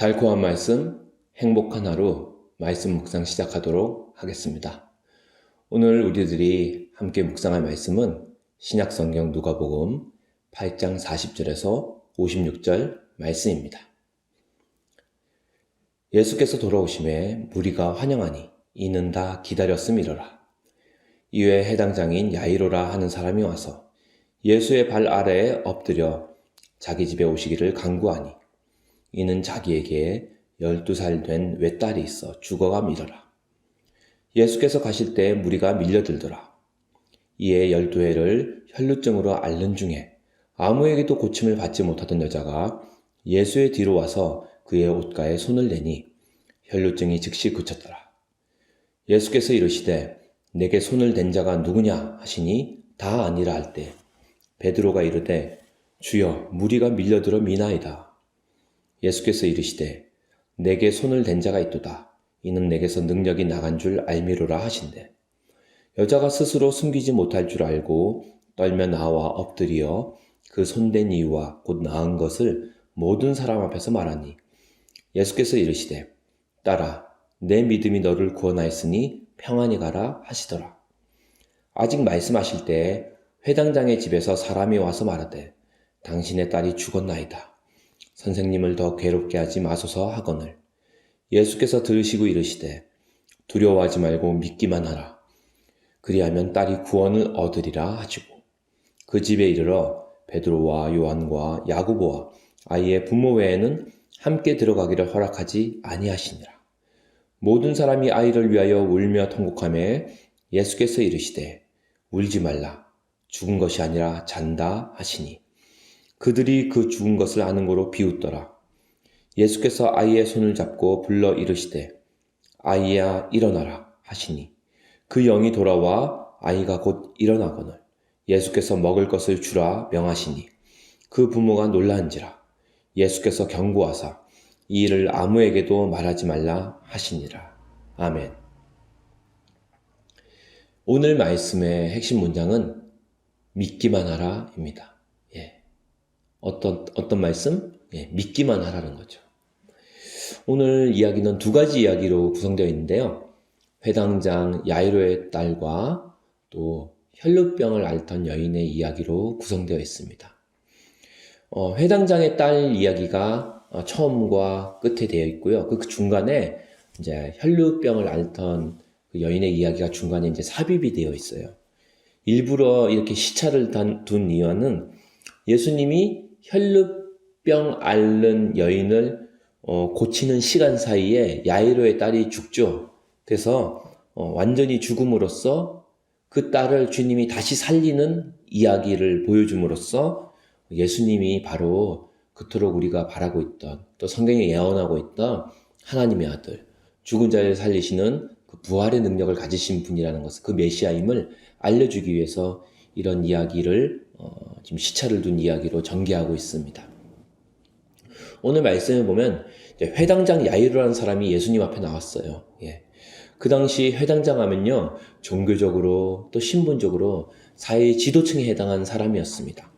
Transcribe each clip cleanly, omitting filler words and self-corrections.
달콤한 말씀, 행복한 하루, 말씀 묵상 시작하도록 하겠습니다. 오늘 우리들이 함께 묵상할 말씀은 신약성경 누가복음 8장 40절에서 56절 말씀입니다. 예수께서 돌아오심에 무리가 환영하니 이는 다 기다렸음이로라. 이외에 해당장인 야이로라 하는 사람이 와서 예수의 발 아래에 엎드려 자기 집에 오시기를 간구하니 이는 자기에게 12살 된 외딸이 있어 죽어가미러라. 예수께서 가실 때 무리가 밀려들더라. 이에 12해를 혈루증으로 앓는 중에 아무에게도 고침을 받지 못하던 여자가 예수의 뒤로 와서 그의 옷가에 손을 대니 혈루증이 즉시 그쳤더라. 예수께서 이르시되 내게 손을 댄 자가 누구냐 하시니 다 아니라 할 때 베드로가 이르되 주여 무리가 밀려들어 미나이다. 예수께서 이르시되 내게 손을 댄 자가 있도다. 이는 내게서 능력이 나간 줄 알미로라 하신대. 여자가 스스로 숨기지 못할 줄 알고 떨며 나와 엎드려 그 손댄 이유와 곧 나은 것을 모든 사람 앞에서 말하니 예수께서 이르시되 딸아 내 믿음이 너를 구원하였으니 평안히 가라 하시더라. 아직 말씀하실 때에 회당장의 집에서 사람이 와서 말하되 당신의 딸이 죽었나이다. 선생님을 더 괴롭게 하지 마소서 하거늘 예수께서 들으시고 이르시되 두려워하지 말고 믿기만 하라. 그리하면 딸이 구원을 얻으리라 하시고 그 집에 이르러 베드로와 요한과 야고보와 아이의 부모 외에는 함께 들어가기를 허락하지 아니하시니라. 모든 사람이 아이를 위하여 울며 통곡하매 예수께서 이르시되 울지 말라. 죽은 것이 아니라 잔다 하시니 그들이 그 죽은 것을 아는 거로 비웃더라. 예수께서 아이의 손을 잡고 불러 이르시되 아이야 일어나라 하시니 그 영이 돌아와 아이가 곧 일어나거늘 예수께서 먹을 것을 주라 명하시니 그 부모가 놀라은지라. 예수께서 경고하사 이 일을 아무에게도 말하지 말라 하시니라. 아멘. 오늘 말씀의 핵심 문장은 믿기만 하라입니다. 어떤 말씀? 믿기만 하라는 거죠. 오늘 이야기는 두 가지 이야기로 구성되어 있는데요. 회당장 야이로의 딸과 또 혈루병을 앓던 여인의 이야기로 구성되어 있습니다. 회당장의 딸 이야기가 처음과 끝에 되어 있고요. 그 중간에 이제 혈루병을 앓던 그 여인의 이야기가 중간에 이제 삽입이 되어 있어요. 일부러 이렇게 시차를 둔 이유는 예수님이 혈루병 앓는 여인을 고치는 시간 사이에 야이로의 딸이 죽죠. 그래서 완전히 죽음으로써 그 딸을 주님이 다시 살리는 이야기를 보여줌으로써 예수님이 바로 그토록 우리가 바라고 있던 또 성경에 예언하고 있던 하나님의 아들, 죽은 자를 살리시는 그 부활의 능력을 가지신 분이라는 것을 그 메시아임을 알려주기 위해서 이런 이야기를 지금 시차를 둔 이야기로 전개하고 있습니다. 오늘 말씀을 보면 회당장 야이로라는 사람이 예수님 앞에 나왔어요. 그 당시 회당장 하면요 종교적으로 또 신분적으로 사회 지도층에 해당한 사람이었습니다.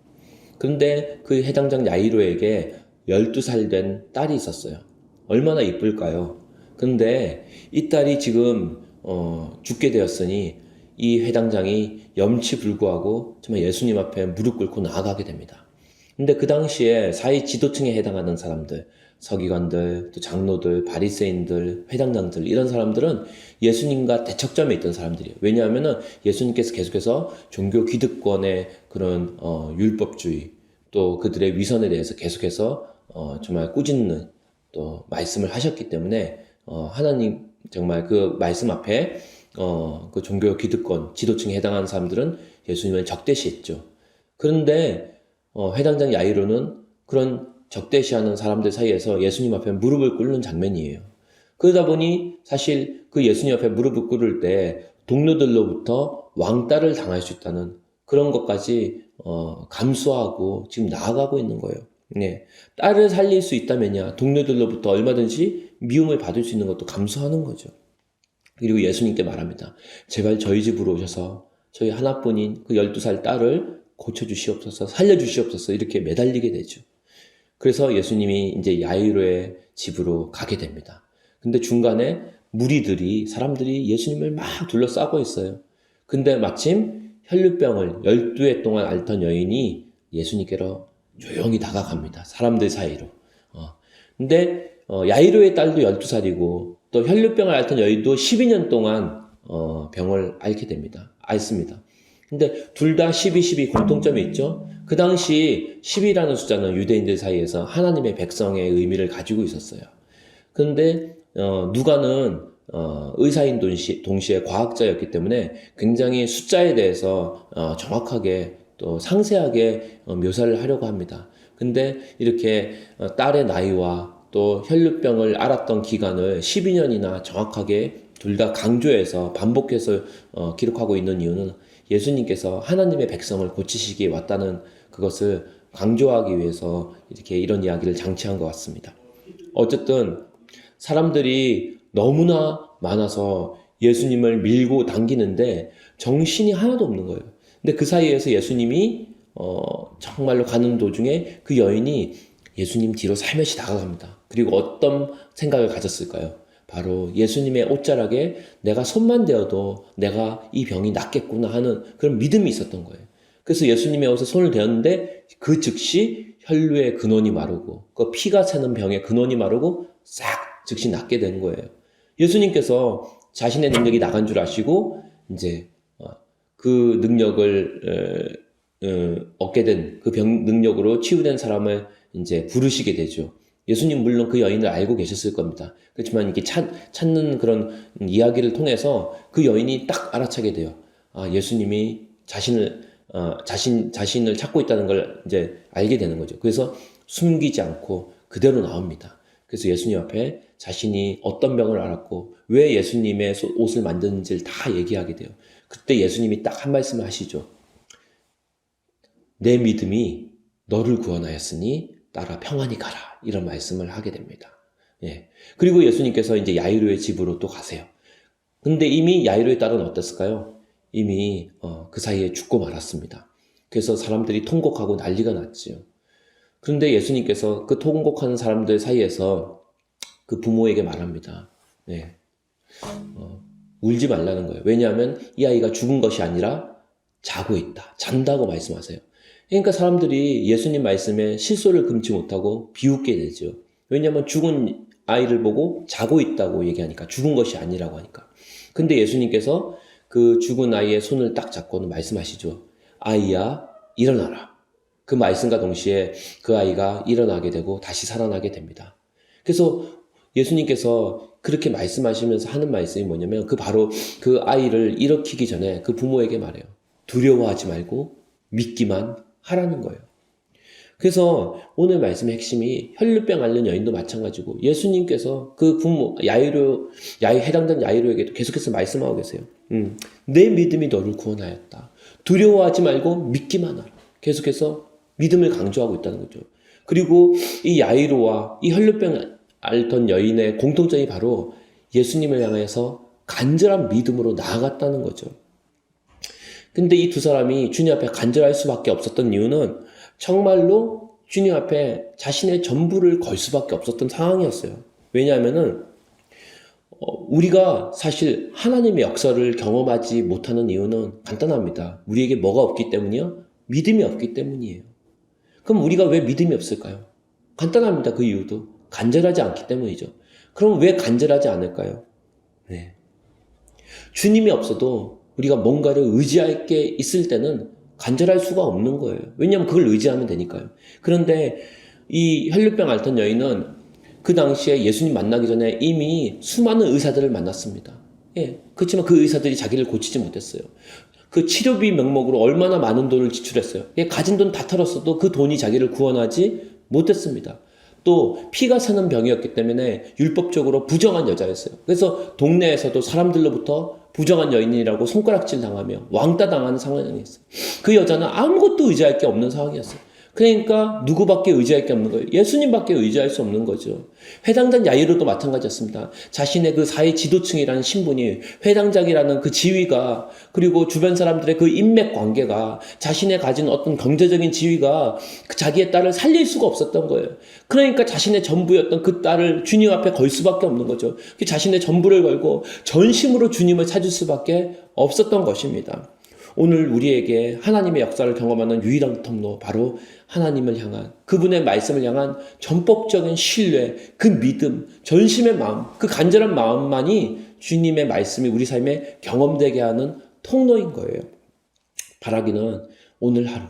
그런데 그 회당장 야이로에게 12살 된 딸이 있었어요. 얼마나 이쁠까요? 그런데 이 딸이 지금 죽게 되었으니 이 회당장이 염치불구하고 정말 예수님 앞에 무릎 꿇고 나아가게 됩니다. 근데 그 당시에 사회 지도층에 해당하는 사람들, 서기관들, 또 장로들, 바리새인들, 회당장들 이런 사람들은 예수님과 대척점에 있던 사람들이에요. 왜냐하면은 예수님께서 계속해서 종교 기득권의 그런 율법주의 또 그들의 위선에 대해서 계속해서 정말 꾸짖는 또 말씀을 하셨기 때문에 하나님 정말 그 말씀 앞에 그 종교 기득권, 지도층에 해당하는 사람들은 예수님을 적대시했죠. 그런데 회당장 야이로는 그런 적대시하는 사람들 사이에서 예수님 앞에 무릎을 꿇는 장면이에요. 그러다 보니 사실 그 예수님 앞에 무릎을 꿇을 때 동료들로부터 왕따를 당할 수 있다는 그런 것까지 감수하고 지금 나아가고 있는 거예요. 딸을 살릴 수 있다면야 동료들로부터 얼마든지 미움을 받을 수 있는 것도 감수하는 거죠. 그리고 예수님께 말합니다. 제발 저희 집으로 오셔서 저희 하나뿐인 그 12살 딸을 고쳐주시옵소서, 살려주시옵소서 이렇게 매달리게 되죠. 그래서 예수님이 이제 야이로의 집으로 가게 됩니다. 근데 중간에 무리들이, 사람들이 예수님을 막 둘러싸고 있어요. 근데 마침 혈루병을 12해 동안 앓던 여인이 예수님께로 조용히 다가갑니다. 사람들 사이로. 근데 야이로의 딸도 12살이고 또 혈루병을 앓던 여인도 12년 동안 병을 앓습니다. 근데 둘 다 12, 12 공통점이 있죠. 그 당시 10이라는 숫자는 유대인들 사이에서 하나님의 백성의 의미를 가지고 있었어요. 그런데 누가는 의사인 동시에 과학자였기 때문에 굉장히 숫자에 대해서 정확하게 또 상세하게 묘사를 하려고 합니다. 근데 이렇게 딸의 나이와 또 혈루병을 앓았던 기간을 12년이나 정확하게 둘 다 강조해서 반복해서 기록하고 있는 이유는 예수님께서 하나님의 백성을 고치시기에 왔다는 그것을 강조하기 위해서 이렇게 이런 이야기를 장치한 것 같습니다. 어쨌든 사람들이 너무나 많아서 예수님을 밀고 당기는데 정신이 하나도 없는 거예요. 근데 그 사이에서 예수님이 정말로 가는 도중에 그 여인이 예수님 뒤로 살며시 다가갑니다. 그리고 어떤 생각을 가졌을까요? 바로 예수님의 옷자락에 내가 손만 대어도 내가 이 병이 낫겠구나 하는 그런 믿음이 있었던 거예요. 그래서 예수님의 옷에 손을 대었는데 그 즉시 혈루의 근원이 마르고 그 피가 새는 병의 근원이 마르고 싹 즉시 낫게 된 거예요. 예수님께서 자신의 능력이 나간 줄 아시고 이제 그 능력을 얻게 된 그 병 능력으로 치유된 사람을 이제 부르시게 되죠. 예수님 물론 그 여인을 알고 계셨을 겁니다. 그렇지만 이렇게 찾는 그런 이야기를 통해서 그 여인이 딱 알아차게 돼요. 예수님이 자신을 찾고 있다는 걸 이제 알게 되는 거죠. 그래서 숨기지 않고 그대로 나옵니다. 그래서 예수님 앞에 자신이 어떤 병을 앓았고 왜 예수님의 옷을 만드는지를 다 얘기하게 돼요. 그때 예수님이 딱 한 말씀을 하시죠. 내 믿음이 너를 구원하였으니 따라 평안히 가라. 이런 말씀을 하게 됩니다. 예. 그리고 예수님께서 이제 야이로의 집으로 또 가세요. 근데 이미 야이로의 딸은 어땠을까요? 이미 그 사이에 죽고 말았습니다. 그래서 사람들이 통곡하고 난리가 났지요. 그런데 예수님께서 그 통곡하는 사람들 사이에서 그 부모에게 말합니다. 네. 울지 말라는 거예요. 왜냐하면 이 아이가 죽은 것이 아니라 자고 있다. 잔다고 말씀하세요. 그러니까 사람들이 예수님 말씀에 실소를 금치 못하고 비웃게 되죠. 왜냐하면 죽은 아이를 보고 자고 있다고 얘기하니까, 죽은 것이 아니라고 하니까. 근데 예수님께서 그 죽은 아이의 손을 딱 잡고는 말씀하시죠. 아이야, 일어나라. 그 말씀과 동시에 그 아이가 일어나게 되고 다시 살아나게 됩니다. 그래서 예수님께서 그렇게 말씀하시면서 하는 말씀이 뭐냐면 바로 그 아이를 일으키기 전에 그 부모에게 말해요. 두려워하지 말고 믿기만 하라는 거예요. 그래서 오늘 말씀의 핵심이 혈루병 앓는 여인도 마찬가지고 예수님께서 그 부모 해당된 야이로에게도 계속해서 말씀하고 계세요. 내 믿음이 너를 구원하였다. 두려워하지 말고 믿기만 하라. 계속해서 믿음을 강조하고 있다는 거죠. 그리고 이 야이로와 이 혈루병 앓던 여인의 공통점이 바로 예수님을 향해서 간절한 믿음으로 나아갔다는 거죠. 근데 이 두 사람이 주님 앞에 간절할 수밖에 없었던 이유는 정말로 주님 앞에 자신의 전부를 걸 수밖에 없었던 상황이었어요. 왜냐하면은 우리가 사실 하나님의 역사를 경험하지 못하는 이유는 간단합니다. 우리에게 뭐가 없기 때문이요? 믿음이 없기 때문이에요. 그럼 우리가 왜 믿음이 없을까요? 간단합니다. 그 이유도 간절하지 않기 때문이죠. 그럼 왜 간절하지 않을까요? 네. 주님이 없어도 우리가 뭔가를 의지할 게 있을 때는 간절할 수가 없는 거예요. 왜냐하면 그걸 의지하면 되니까요. 그런데 이 혈루병 앓던 여인은 그 당시에 예수님 만나기 전에 이미 수많은 의사들을 만났습니다. 예, 그렇지만 그 의사들이 자기를 고치지 못했어요. 그 치료비 명목으로 얼마나 많은 돈을 지출했어요. 예, 가진 돈 다 털었어도 그 돈이 자기를 구원하지 못했습니다. 또 피가 새는 병이었기 때문에 율법적으로 부정한 여자였어요. 그래서 동네에서도 사람들로부터 부정한 여인이라고 손가락질 당하며 왕따 당하는 상황이었어요. 그 여자는 아무것도 의지할 게 없는 상황이었어요. 그러니까 누구밖에 의지할 게 없는 거예요. 예수님밖에 의지할 수 없는 거죠. 회당장 야이로도 마찬가지였습니다. 자신의 그 사회 지도층이라는 신분이, 회당장이라는 그 지위가, 그리고 주변 사람들의 그 인맥 관계가, 자신의 가진 어떤 경제적인 지위가 그 자기의 딸을 살릴 수가 없었던 거예요. 그러니까 자신의 전부였던 그 딸을 주님 앞에 걸 수밖에 없는 거죠. 자신의 전부를 걸고 전심으로 주님을 찾을 수밖에 없었던 것입니다. 오늘 우리에게 하나님의 역사를 경험하는 유일한 통로, 바로 하나님을 향한, 그분의 말씀을 향한 전폭적인 신뢰, 그 믿음, 전심의 마음, 그 간절한 마음만이 주님의 말씀이 우리 삶에 경험되게 하는 통로인 거예요. 바라기는 오늘 하루,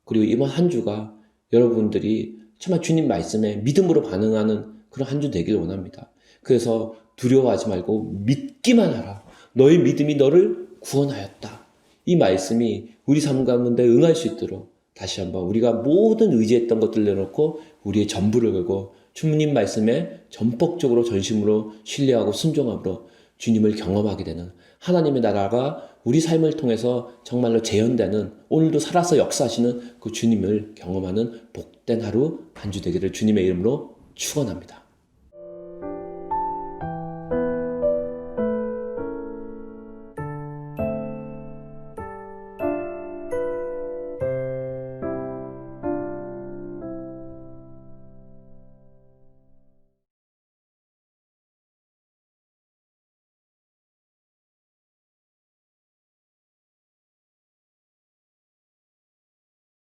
그리고 이번 한 주가 여러분들이 정말 주님 말씀에 믿음으로 반응하는 그런 한 주 되길 원합니다. 그래서 두려워하지 말고 믿기만 하라. 너의 믿음이 너를 구원하였다. 이 말씀이 우리 삶 가운데 응할 수 있도록 다시 한번 우리가 모든 의지했던 것들 내놓고 우리의 전부를 걸고 주님 말씀에 전폭적으로 전심으로 신뢰하고 순종함으로 주님을 경험하게 되는, 하나님의 나라가 우리 삶을 통해서 정말로 재현되는, 오늘도 살아서 역사하시는 그 주님을 경험하는 복된 하루 한 주 되기를 주님의 이름으로 축원합니다.